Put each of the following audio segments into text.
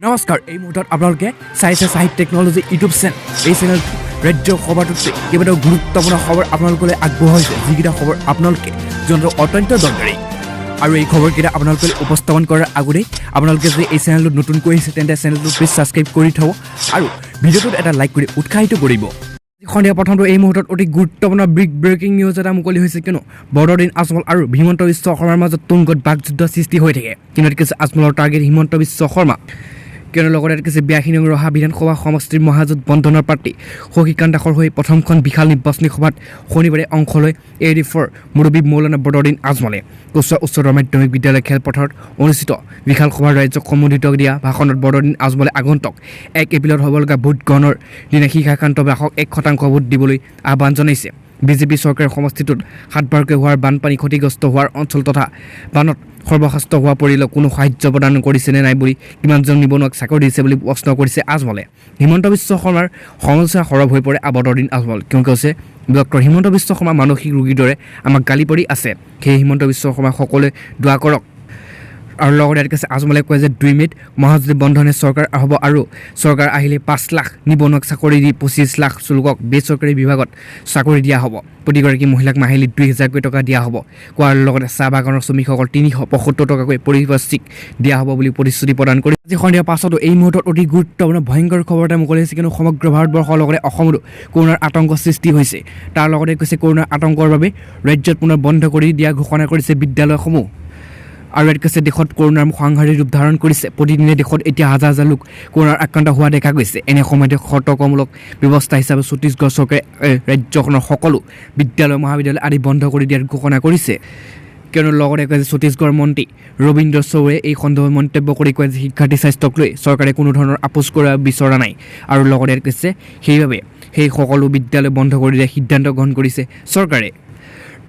নমস্কাৰ এই মুহূৰ্তত আপোনালোকে চাইছে সাহিত্য টেকনলজি ইউটিউব চেনেল এই চেনেল ৰাজ্য সভাটোতে কেইবাটাও গুৰুত্বপূৰ্ণ খবৰ আপোনালোকলৈ আগবঢ়াইছে যিকেইটা খবৰ আপোনালোকে জনাটো অত্যন্ত দৰকাৰী আৰু এই খবৰকেইটা আপোনালোকে উপস্থাপন কৰাৰ আগতেই আপোনালোকে যদি এই চেনেলটো নতুনকৈ আহিছে তেন্তে চেনেলটো প্লিজ ছাবস্ক্ৰাইব কৰি থব আৰু ভিডিঅ'টোত এটা লাইক কৰি উৎসাহিত কৰিব সন্ধিয়া প্ৰথমটো এই মুহূৰ্তত অতি গুৰুত্বপূৰ্ণ ব্ৰেকিং নিউজ এটা মুকলি হৈছে কিয়নো বৰদিন আজমল আৰু হিমন্ত বিশ্ব শৰ্মাৰ মাজত তুংগত বাকযুদ্ধ সৃষ্টি হৈ থাকে কিন্তু কিছু আজমলৰ টাৰ্গেট হিমন্ত বিশ্ব শৰ্মা কিয়নো লগতে কিছু 82 নং ৰহা বিধানসভা সমষ্টিৰ মহাজোঁট বন্ধনৰ প্ৰাৰ্থী শশীকান্ত দাসৰ হৈ প্ৰথমখন বিশাল নিৰ্বাচনী সভাত শনিবাৰে অংশ লৈ AD4 মুৰব্বী মৌলানা বৰদিন আজমলে উচ্চতৰ মাধ্যমিক বিদ্যালয় খেলপথাৰত অনুষ্ঠিত বিশাল সভাৰ ৰাজ্যক সম্বোধিত দিয়া ভাষণত বৰদিন আজমলে আগন্তুক 1 এপ্ৰিলত হ'ব লগা ভোট গ্ৰহণৰ দিনা শীৰ্ষাকান্ত দাসক 1% ভোট দিবলৈ আহ্বান জনাইছে বিজেপি চৰকাৰৰ সমষ্টিটোত 7বাৰকৈ হোৱাৰ বানপানী ক্ষতিগ্ৰস্ত হোৱাৰ অঞ্চল তথা বানত সৰ্বশাস্ত হোৱা পৰিয়ালক কোনো সাহায্য প্ৰদান কৰিছেনে নাই বুলি কিমানজন নিবনুৱাক চাকৰি দিছে বুলি প্ৰশ্ন কৰিছে আজমলে হিমন্ত বিশ্ব শৰ্মাৰ সমস্যা সৰব হৈ পৰে বৰদিন আজমল কিয় কৈছে ডক্টৰ হিমন্ত বিশ্ব শৰ্মা মানসিক ৰোগীৰ দৰে আমাক গালি পৰি আছে সেই হিমন্ত বিশ্ব শৰ্মা সকলোৱে দোৱা কৰক আৰু লগতে কৈছে আজমলে কয় যে 2 মেত মহাজোঁট বন্ধনে চৰকাৰ হ'ব আৰু চৰকাৰ আহিলে 5 লাখ নিবনুৱাক চাকৰি দি 25 লাখ লোকক বেচৰকাৰী বিভাগত চাকৰি দিয়া হ'ব প্ৰতিগৰাকী মহিলাক মাহিলী 2000কৈ টকা দিয়া হ'ব কোৱাৰ লগতে চাহ বাগানৰ শ্ৰমিকসকল 375 টকাকৈ পাৰিশ্ৰমিক দিয়া হ'ব বুলি প্ৰতিশ্ৰুতি প্ৰদান কৰি আজি সন্ধিয়া পাছতো এই মুহূৰ্তত অতি গুৰুত্বপূৰ্ণ ভয়ংকৰ খবৰ এটা মুকলি হৈছে কিন্তু সমগ্ৰ ভাৰতবৰ্ষৰ লগতে অসমতো কৰোনাৰ আতংক সৃষ্টি হৈছে তাৰ লগতে কৈছে কৰোনাৰ আতংকৰ বাবে ৰাজ্যত পুনৰ বন্ধ কৰি দিয়া ঘোষণা কৰিছে বিদ্যালয়সমূহ আৰু কৈছে দেশত কৰোনাৰ সাংঘাতিক ৰূপ ধাৰণ কৰিছে প্ৰতিদিনে দেশত এতিয়া হাজাৰ হাজাৰ লোক কৰোনাৰ আক্ৰান্ত হোৱা দেখা গৈছে এনে সময়তে সতৰ্কমূলক ব্যৱস্থা হিচাপে ছত্তীশগড় চৰকাৰে ৰাজ্যখনৰ সকলো বিদ্যালয় মহাবিদ্যালয় আদি বন্ধ কৰি দিয়াৰ ঘোষণা কৰিছে কিয়নো লগতে কৈছে ছত্তীশগড়ৰ মন্ত্ৰী ৰবীন্দ্ৰ চৌৰে এই সন্দৰ্ভত মন্তব্য কৰি কয় যে শিক্ষাৰ্থী স্বাস্থ্যক লৈ চৰকাৰে কোনো ধৰণৰ আপোচ কৰা বিচৰা নাই আৰু লগতে কৈছে সেইবাবে সেই সকলো বিদ্যালয় বন্ধ কৰি দিয়াৰ সিদ্ধান্ত গ্ৰহণ কৰিছে চৰকাৰে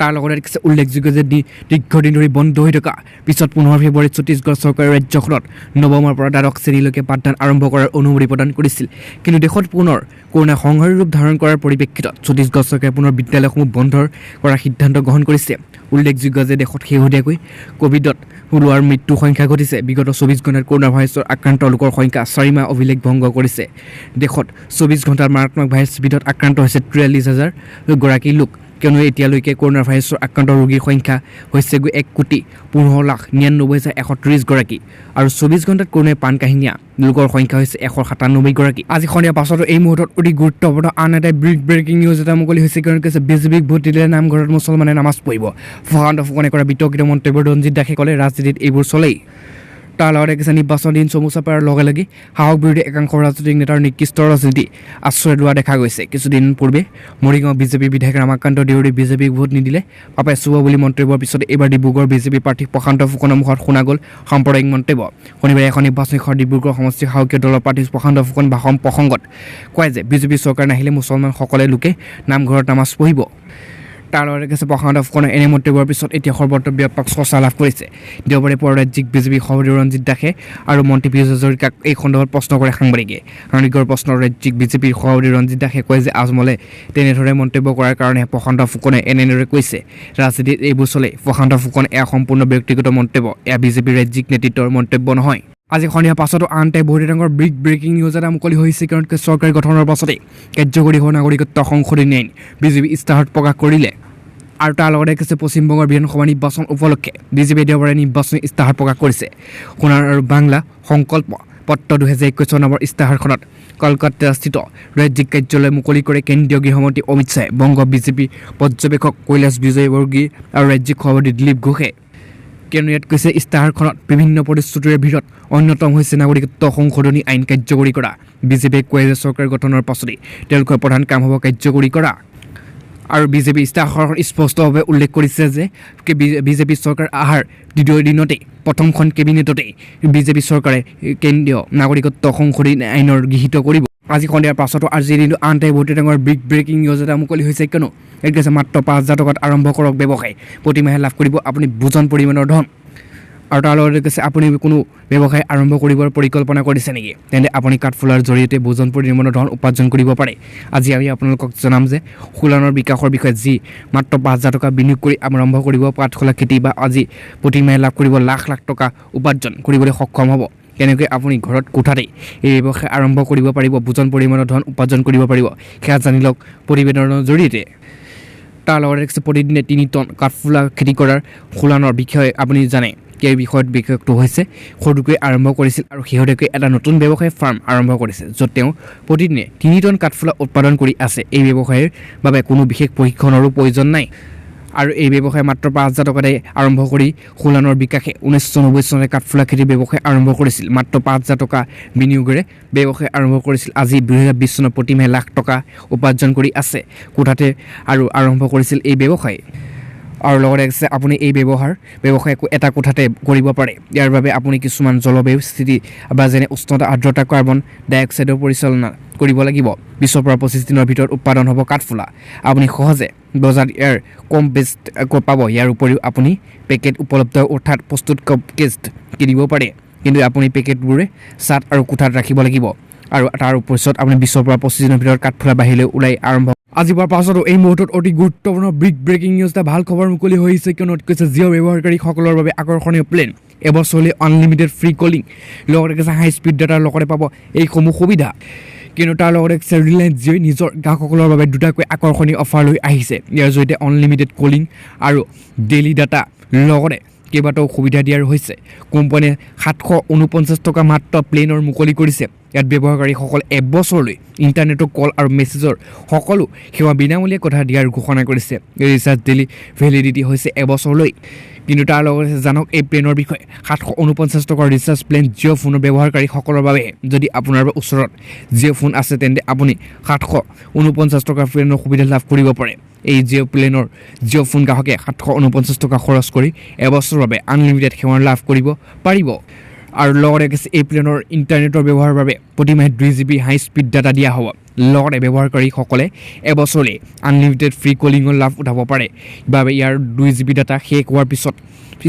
তাৰ লগতে কিছু উল্লেখযোগ্য যে দীৰ্ঘদিন ধৰি বন্ধ হৈ থকা পিছত 15 ফেব্ৰুৱাৰীত ছত্তীশগড় চৰকাৰে ৰাজ্যখনত নৱমৰ পৰা দ্বাদশ শ্ৰেণীলৈকে পাঠদান আৰম্ভ কৰাৰ অনুমতি প্ৰদান কৰিছিল কিন্তু দেশত পুনৰ কৰোনা সংহাৰী ৰূপ ধাৰণ কৰাৰ পৰিপ্ৰেক্ষিতত ছত্তীশগড় চৰকাৰে পুনৰ বিদ্যালয়সমূহ বন্ধ কৰাৰ সিদ্ধান্ত গ্ৰহণ কৰিছে উল্লেখযোগ্য যে দেশত শেহতীয়াকৈ কোভিডত হোৱাৰ মৃত্যুৰ সংখ্যা ঘটিছে বিগত 24 ঘণ্টাত কৰোনা ভাইৰাছৰ আক্ৰান্ত লোকৰ সংখ্যা 4 মাহ অভিলেখ ভংগ কৰিছে দেশত 24 ঘণ্টাত মাৰাত্মক ভাইৰাছবিধত আক্ৰান্ত হৈছে 43000 গৰাকী লোক কিয়নো এতিয়ালৈকে কৰোনা ভাইৰাছৰ আক্ৰান্ত ৰোগীৰ সংখ্যা হৈছে 1,15,99,130 গৰাকী আৰু 24 ঘণ্টাত কৰোনাই প্ৰাণ কাহিনীয়া লোকৰ সংখ্যা হৈছে 197 গৰাকী আজি সন্ধিয়া পাছতো এই মুহূৰ্তত অতি গুৰুত্বপূৰ্ণ আন এটা ব্ৰেকিং নিউজ এটা মুকলি হৈছে কাৰণ কৈছে বিজেপিক ভোট দিলে নামঘৰত মুছলমানে নামাজ পঢ়িব ফকান্ত ফুকনে কৰা বিতৰ্কিত মন্তব্য ৰঞ্জিত দাসে ক'লে ৰাজনীতিত এইবোৰ চলেই তাৰ লগতে কিছু নিৰ্বাচন দিন চমু চাপাৰ লগে লগে সাহস বিৰোধী একাংশ ৰাজনৈতিক নেতাৰ নিকৃষ্ট ৰাজনীতি আশ্ৰয় লোৱা দেখা গৈছে কিছুদিন পূৰ্বে মৰিগাঁও বিজেপি বিধায়ক ৰামাকান্ত দেউৰী বিজেপিক ভোট নিদিলে পাপে চুব বুলি মন্তব্যৰ পিছত এইবাৰ ডিব্ৰুগড় বিজেপি প্ৰাৰ্থী প্ৰশান্ত ফুকনৰ মুখত শুনা গ'ল সাম্প্ৰদায়িক মন্তব্য শনিবাৰে এখন নিৰ্বাচনী সভাত ডিব্ৰুগড় সমষ্টিৰ সাহসীয় দলৰ প্ৰাৰ্থী প্ৰশান্ত ফুকন ভাষণ প্ৰসংগত কয় যে বিজেপি চৰকাৰ নাহিলে মুছলমানসকলে লোকে নামঘৰত নামাজ পঢ়িব তাৰ লগতে কৈছে প্ৰশান্ত ফুকনৰ এনে মন্তব্যৰ পিছত এতিয়া সৰ্বত্ৰ ব্যাপক চৰ্চা লাভ কৰিছে দেওবাৰে ৰাজ্যিক বিজেপি সভাপতি ৰঞ্জিত দাসে আৰু মন্ত্ৰী পীযুষ হাজৰিকাক এই সন্দৰ্ভত প্ৰশ্ন কৰে সাংবাদিকে সাংবাদিকৰ প্ৰশ্নৰ ৰাজ্যিক বিজেপিৰ সভাপতি ৰঞ্জিত দাসে কয় যে আজমলে তেনেদৰে মন্তব্য কৰাৰ কাৰণে প্ৰশান্ত ফুকনে এনেদৰে কৈছে ৰাজনীতিত এইবোৰ চলে প্ৰশান্ত ফুকন এয়া সম্পূৰ্ণ ব্যক্তিগত মন্তব্য এয়া বিজেপিৰ ৰাজ্যিক নেতৃত্বৰ মন্তব্য নহয় আজি সন্ধিয়া পাছতো আন এটা বহুত ডাঙৰ ব্ৰেকিং নিউজ এটা মুকলি হৈছে কাৰণ চৰকাৰী গঠনৰ পাছতে কাৰ্যকৰী হোৱা নাগৰিকত্ব সংশোধনী আইন বিজেপি ইস্তাহাৰত প্ৰকাশ কৰিলে আৰু তাৰ লগতে কিছু পশ্চিমবংগৰ বিধানসভা নিৰ্বাচন উপলক্ষে বিজেপিয়ে দেওবাৰে নিৰ্বাচনী ইস্তাহাৰ প্ৰকাশ কৰিছে সোণাৰ আৰু বাংলা সংকল্প পত্ৰ 2021 নম্বৰ ইস্তাহাৰখনত কলকাতাস্থিত ৰাজ্যিক কাৰ্যালয় মুকলি কৰে কেন্দ্ৰীয় গৃহমন্ত্ৰী অমিত শ্বাহে বংগ বিজেপি পৰ্যবেক্ষক কৈলাশ বিজয়বৰ্গী আৰু ৰাজ্যিক সভাপতি দিলীপ ঘোষে কিয়নো ইয়াত কৈছে ইস্তাহাৰখনত বিভিন্ন প্ৰতিশ্ৰুতিৰ ভিতৰত অন্যতম হৈছে নাগৰিকত্ব সংশোধনী আইন কাৰ্যকৰী কৰা বিজেপিয়ে কয় যে চৰকাৰ গঠনৰ পাছতেই তেওঁলোকৰ প্ৰধান কাম হ'ব কাৰ্যকৰী কৰা আৰু বিজেপি ইস্তাহাৰত স্পষ্টভাৱে উল্লেখ কৰিছে যে বিজেপি চৰকাৰ আহাৰ দ্বিতীয় দিনতেই প্ৰথমখন কেবিনেটতেই বিজেপি চৰকাৰে কেন্দ্ৰীয় নাগৰিকত্ব সংশোধনী আইনৰ গৃহীত কৰিব আজি সন্ধিয়াৰ পাছতো আজিৰ দিনটো আন এটা বহুত ডাঙৰ ব্ৰেকিং নিউজ এটা মুকলি হৈছে কিয়নো ইয়াত কৈছে মাত্ৰ 5,000 টকাত আৰম্ভ কৰক ব্যৱসায় প্ৰতিমাহে লাভ কৰিব আপুনি বুজন পৰিমাণৰ ধন আৰু তাৰ লগতে কৈছে আপুনি কোনো ব্যৱসায় আৰম্ভ কৰিবৰ পৰিকল্পনা কৰিছে নেকি তেন্তে আপুনি কাঠফুলাৰ জৰিয়তে বুজন পৰিমাণৰ ধন উপাৰ্জন কৰিব পাৰে আজি আমি আপোনালোকক জনাম যে ফুলানৰ বিকাশৰ বিষয়ে যি মাত্ৰ 5,000 টকা বিনিয়োগ কৰি আৰম্ভ কৰিব কাঠফুলা খেতি বা আজি প্ৰতিমাহে লাভ কৰিব লাখ লাখ টকা উপাৰ্জন কৰিবলৈ সক্ষম হ'ব কেনেকৈ আপুনি ঘৰত কোঠাতেই এই ব্যৱসায় আৰম্ভ কৰিব পাৰিব, বুজন পৰিমাণৰ ধন উপাৰ্জন কৰিব পাৰিব, সেয়া জানি লওক প্ৰতিবেদনৰ জৰিয়তে। তাৰ লগতে প্ৰতিদিনে 3 টন কাঠফুলা খেতি কৰাৰ খোলানৰ বিষয়ে আপুনি জানে। এই বিষয়ত বিশেষটো হৈছে সৰুকৈ আৰম্ভ কৰিছিল আৰু শেহতীয়াকৈ এটা নতুন ব্যৱসায় ফাৰ্ম আৰম্ভ কৰিছে, য'ত তেওঁ প্ৰতিদিনে 3 টন কাঠফুলা উৎপাদন কৰি আছে। এই ব্যৱসায়ৰ বাবে কোনো বিশেষ প্ৰশিক্ষণৰো প্ৰয়োজন নাই আৰু এই ব্যৱসায় মাত্ৰ 5,000 টকাতে আৰম্ভ কৰি খোলানৰ বিকাশে 1990 চনত কাঠফুলা খেতিৰ ব্যৱসায় আৰম্ভ কৰিছিল। মাত্ৰ 5,000 টকা বিনিয়োগেৰে ব্যৱসায় আৰম্ভ কৰিছিল। আজি 2020 চনত প্ৰতিমাহে লাখ টকা উপাৰ্জন কৰি আছে কোঠাতে আৰু আৰম্ভ কৰিছিল এই ব্যৱসায়। আৰু লগতে আপুনি এই ব্যৱসায় এটা কোঠাতে কৰিব পাৰে। ইয়াৰ বাবে আপুনি কিছুমান জলবায়ু স্থিতি বা যেনে উষ্ণতা, আৰ্দ্ৰতা, কাৰ্বন ডাই অক্সাইডৰ পৰিচালনা কৰিব লাগিব। 20 পৰা 25 দিনৰ ভিতৰত উৎপাদন হ'ব কাঠফুলা। আপুনি সহজে বজাৰত ইয়াৰ কম বেষ্ট পাব। ইয়াৰ উপৰিও আপুনি পেকেট উপলব্ধ অৰ্থাৎ প্ৰস্তুত কেষ্ট কিনিব পাৰে, কিন্তু আপুনি পেকেটবোৰে ছাদ আৰু কোঠাত ৰাখিব লাগিব আৰু তাৰ পিছত আপুনি 20 পৰা 25 দিনৰ ভিতৰত কাঠফুলা বাহিৰলৈ ওলাই আৰম্ভ। আজি পৰা পাছতো এই মুহূৰ্তত অতি গুৰুত্বপূৰ্ণ বিগ ব্ৰেকিং নিউজ এটা ভাল খবৰ মুকলি হৈছে, কিয়নো কৈছে জিঅ' ব্যৱহাৰকাৰীসকলৰ বাবে আকৰ্ষণীয় প্লেন। এবছৰলৈ আনলিমিটেড ফ্ৰী কলিং, লগতে কৈছে হাই স্পীড ডাটাৰ লগতে পাব এইসমূহ সুবিধা। কিন্তু তাৰ লগতে কৈছে ৰিলায়েন্স জিঅ'ই নিজৰ গ্ৰাহকসকলৰ বাবে দুটাকৈ আকৰ্ষণীয় অফাৰ লৈ আহিছে। ইয়াৰ জৰিয়তে আনলিমিটেড কলিং আৰু ডেইলি ডাটা লগতে কেইবাটাও সুবিধা দিয়াৰ হৈছে। কোম্পানীয়ে 749 টকা মাত্ৰ প্লেনৰ মুকলি কৰিছে। ইয়াত ব্যৱহাৰকাৰীসকল এবছৰলৈ ইণ্টাৰনেটৰ কল আৰু মেছেজৰ সকলো সেৱা বিনামূলীয়া কথা দিয়াৰ ঘোষণা কৰিছে। এই ৰিচাৰ্জ ডেইলি ভেলিডিটি হৈছে এবছৰলৈ। কিন্তু তাৰ লগতে জানক এই প্লেনৰ বিষয়ে। 749 টকাৰ ৰিচাৰ্জ প্লেন জিঅ' ফোনৰ ব্যৱহাৰকাৰীসকলৰ বাবে। যদি আপোনাৰ ওচৰত জিঅ' ফোন আছে তেন্তে আপুনি 749 টকাৰ প্লেনৰ সুবিধা লাভ কৰিব পাৰে। এই জিঅ' প্লেনৰ জিঅ' ফোন গ্ৰাহকে 749 টকা খৰচ কৰি এবছৰৰ বাবে আনলিমিটেড সেৱা লাভ কৰিব পাৰিব। আৰু লগতে কৈছে এই প্লেনৰ ইণ্টাৰনেটৰ ব্যৱহাৰৰ বাবে প্ৰতিমাহে 2 GB হাই স্পীড ডাটা দিয়া হ'ব। লগতে ব্যৱহাৰকাৰীসকলে এবছৰলৈ আনলিমিটেড ফ্ৰী কলিঙৰ লাভ উঠাব পাৰে। বাবে ইয়াৰ 2 GB ডাটা শেষ হোৱাৰ পিছত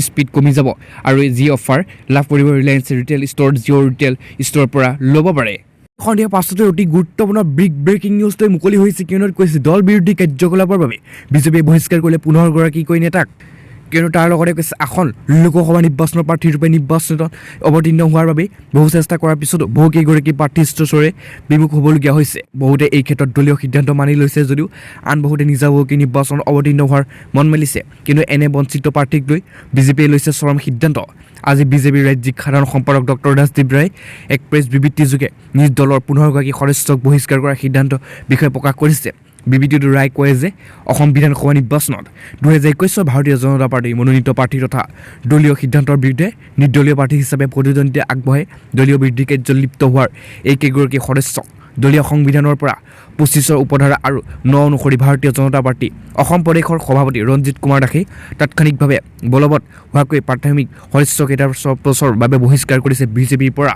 স্পীড কমি যাব আৰু যি অফাৰ লাভ কৰিব Reliance retail store Jio' retail ষ্ট'ৰৰ পৰা ল'ব পাৰে। সন্ধিয়া 5টাতে অতি গুৰুত্বপূৰ্ণ বিগ ব্ৰেকিং নিউজটোৱে মুকলি হৈছে, কিয়নো কৈছে দল বিৰোধী কাৰ্যকলাপৰ বাবে বিজেপিয়ে বহিষ্কাৰ কৰিলে 15গৰাকীকৈ নেতাক। কিয়নো তাৰ লগতে কৈছে আসন লোকসভা নিৰ্বাচনৰ প্ৰাৰ্থীৰূপে নিৰ্বাচনত অৱতীৰ্ণ হোৱাৰ বাবে বহু চেষ্টা কৰাৰ পিছতো বহুকেইগৰাকী প্ৰাৰ্থীৰ স্তৰে বিমুখ হ'বলগীয়া হৈছে। বহুতে এই ক্ষেত্ৰত দলীয় সিদ্ধান্ত মানি লৈছে যদিও আন বহুতে নিজাববীয়াকৈ নিৰ্বাচনত অৱতীৰ্ণ হোৱাৰ মন মেলিছে। কিন্তু এনে বঞ্চিত প্ৰাৰ্থীক লৈ বিজেপিয়ে লৈছে চৰম সিদ্ধান্ত। আজি বিজেপিৰ ৰাজ্যিক সাধাৰণ সম্পাদক ডক্টৰ ৰাজদীপ ৰায়ে এক প্ৰেছ বিবৃতিযোগে নিজ দলৰ 15গৰাকী সদস্যক বহিষ্কাৰ কৰাৰ সিদ্ধান্ত বিষয়ে প্ৰকাশ কৰিছে। বিবৃতিটো ৰায় কয় যে অসম বিধানসভা নিৰ্বাচনত 2021 ভাৰতীয় জনতা পাৰ্টীৰ মনোনীত প্ৰাৰ্থী তথা দলীয় সিদ্ধান্তৰ বিৰুদ্ধে নিৰ্দলীয় প্ৰাৰ্থী হিচাপে প্ৰতিদ্বন্দ্বিতা আগবঢ়াই দলীয় বিৰোধী কাৰ্যত লিপ্ত হোৱাৰ এইকেইগৰাকী সদস্যক দলীয় সংবিধানৰ পৰা 25 উপধাৰা আৰু 9 অনুসৰি ভাৰতীয় জনতা পাৰ্টী অসম প্ৰদেশৰ সভাপতি ৰঞ্জিত কুমাৰ দাসে তাৎক্ষণিকভাৱে বলবৎ হোৱাকৈ প্ৰাথমিক সদস্যকেইটাৰ বছৰৰ বাবে বহিষ্কাৰ কৰিছে বিজেপিৰ পৰা।